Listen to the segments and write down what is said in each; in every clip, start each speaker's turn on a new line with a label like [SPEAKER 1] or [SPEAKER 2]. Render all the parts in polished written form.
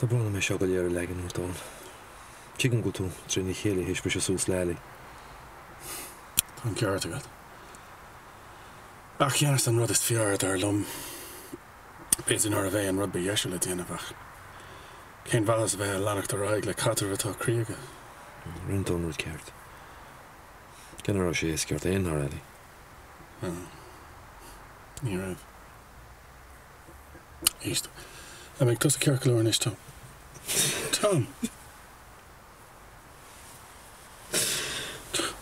[SPEAKER 1] Tá brona mé seo go léir legan úirtáin. Chigan go tú trína chéala héis be sús leala.
[SPEAKER 2] Táim ceart agad. Ach cheannas an rud is fiart ar lom. Béidir ar a bheith an rud be dhéisiú le déanamh. Cén bheallas bheith leannacht ar aig le catar atá críoga.
[SPEAKER 1] Rintón rud ceart. Ceanna sé is ceart éon ar eile.
[SPEAKER 2] Ní raibh. Íst. A meid tos a ceart glóir is Tom. Tom!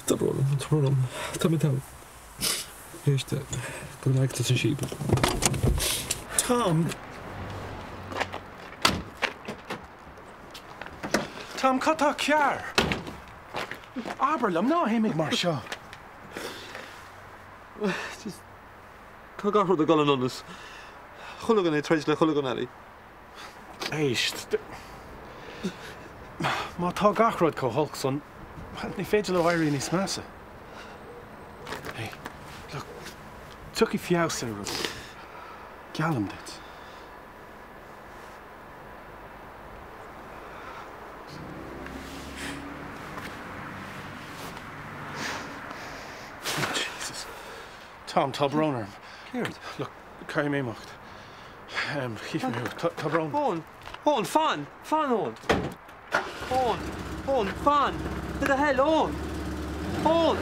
[SPEAKER 1] Tá brona. Tá mi tam. Éiste, go leag tá san síbe.
[SPEAKER 2] Tom! Tom, catá cear! Aberlam, ná héimig mar seo.
[SPEAKER 3] Tá garthú a galan annas. Chulagan é treis le chulagan eile.
[SPEAKER 2] Éist. Má tá gachrod có holc son, ní féidir le bhairí níos measa. Hey, look, tuc I fiaus ar rud. Gealam dit. Oh, Jesus. Tom, tá brónar.
[SPEAKER 3] Céard.
[SPEAKER 2] Look, cair mé mocht. Chief me tá brón.
[SPEAKER 3] Hón, fan, hón. Hón, fan. Bit a hell, hón.